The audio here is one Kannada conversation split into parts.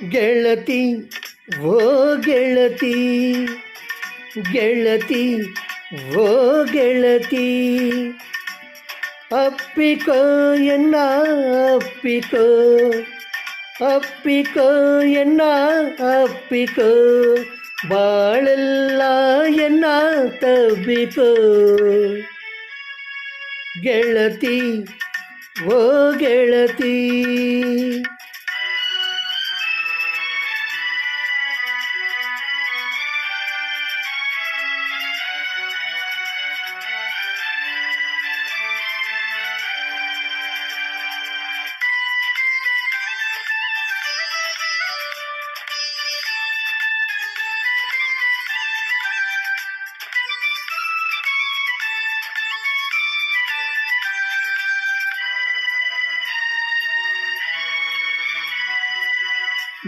ಗೆಳತಿ ಓ ಗೆಳತಿ, ಗೆಳತಿ ಓ ಗೆಳತಿ, ಅಪ್ಪಿಕೋ ಎನ್ನ ಅಪ್ಪಿಕೋ, ಅಪ್ಪಿಕೋ ಎನ್ನ ಅಪ್ಪಿಕೋ, ಬಾಳೆಲ್ಲ ಎನ್ನ ತಬ್ಬಿಕೋ. ಗೆಳತಿ ಓ ಗೆಳತಿ.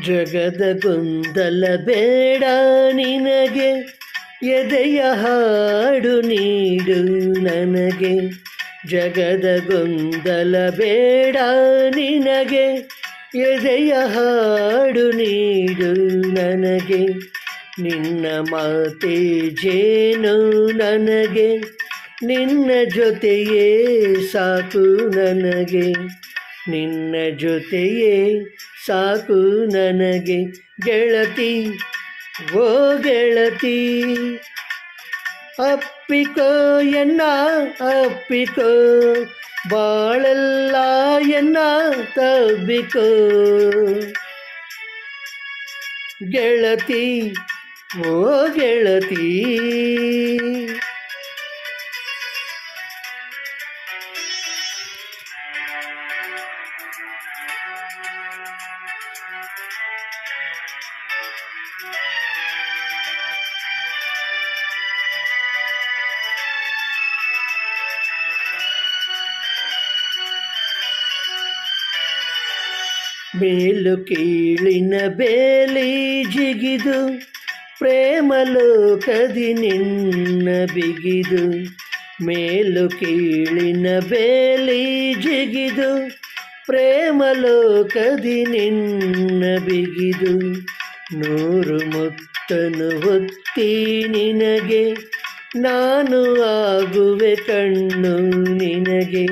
ಜಗದ ಗೊಂದಲ ಬೇಡ ನಿನಗೆ, ಎದೆಯ ಹಾಡು ನೀಡು ನನಗೆ. ಜಗದ ಗೊಂದಲ ಬೇಡ ನಿನಗೆ, ಎದೆಯ ಹಾಡು ನೀಡು ನನಗೆ. ನಿನ್ನ ಮಾತೆ ಜೇನು ನನಗೆ, ನಿನ್ನ ಜೊತೆಯೇ ಸಾಕು ನನಗೆ. ನಿನ್ನ ಜೊತೆಯೇ ಸಾಕು ನನಗೆ. ಗೆಳತಿ ಓ ಗೆಳತಿ, ಅಪ್ಪಿಕೋ ಎನ್ನ ಅಪ್ಪಿಕೋ, ಬಾಳೆಲ್ಲ ಎನ್ನ ತಬ್ಬಿಕೋ. ಗೆಳತಿ ಓ ಗೆಳತಿ. ಮೇಲು ಕೀಳಿನ ಬೇಲಿ ಜಿಗಿದು, ಪ್ರೇಮ ಲೋಕದಿ ನಿನ್ನ ಬಿಗಿದು. ಮೇಲು ಕೀಳಿನ ಬೇಲಿ ಜಿಗಿದು, ಪ್ರೇಮ ಲೋಕದಿ ನಿನ್ನ ಬಿಗಿದು. ನೂರು ಮುತ್ತನು ಹೊತ್ತಿ ನಿನಗೆ, ನಾನು ಆಗುವೆ ಕಣ್ಣು ನಿನಗೆ.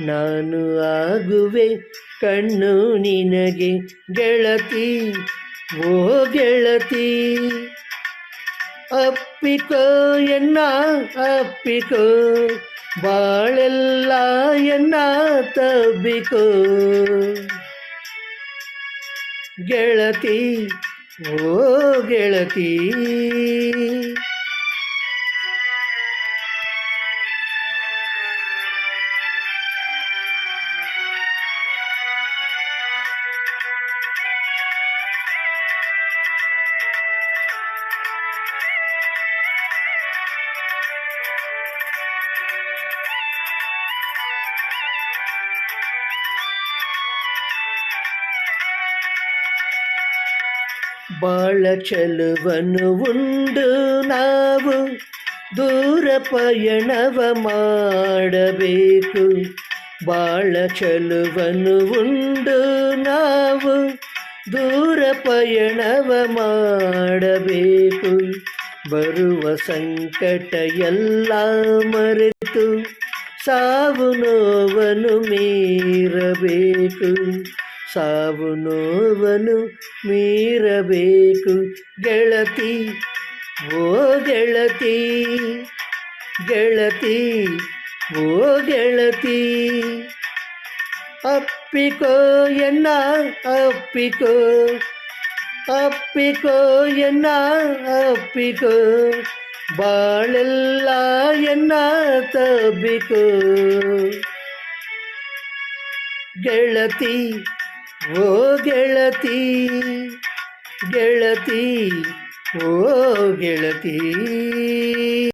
ನಾನು ಆಗುವೆ ಕಣ್ಣು ನಿನಗೆ. ಗೆಳತಿ ಓ ಗೆಳತಿ, ಅಪ್ಪಿಕೋ ಎನ್ನ ಅಪ್ಪಿಕೋ, ಬಾಳೆಲ್ಲ ಎನ್ನ ತಬ್ಬಿಕೋ. ಗೆಳತಿ ಓ ಗೆಳತಿ. ಬಾಳ ಚಲುವನ್ನು ಉಂಡು ನಾವು, ದೂರ ಪಯಣವ ಮಾಡಬೇಕು. ಬಾಳ ಚಲುವನ್ನು ಉಂಡು ನಾವು, ದೂರ ಪಯಣವ ಮಾಡಬೇಕು. ಬರುವ ಸಂಕಟ ಎಲ್ಲ ಮರೆತು, ಸಾವು ನೋವನ್ನು ಮೀರಬೇಕು. ಸಾವು ನೋವನ್ನು ಮೀರಬೇಕು. ಗೆಳತಿ ಓ ಗೆಳತಿ, ಗೆಳತಿ ಓ ಗೆಳತಿ, ಅಪ್ಪಿಕೋ ಎನ್ನ ಅಪ್ಪಿಕೋ, ಅಪ್ಪಿಕೋ ಎನ್ನ ಅಪ್ಪಿಕೋ, ಬಾಳೆಲ್ಲ ಎನ್ನ ತಬ್ಬಿಕೋ. ಗೆಳತಿ ಓ ಗೆಳತಿ, ಗೆಳತಿ ಓ ಗೆಳತಿ.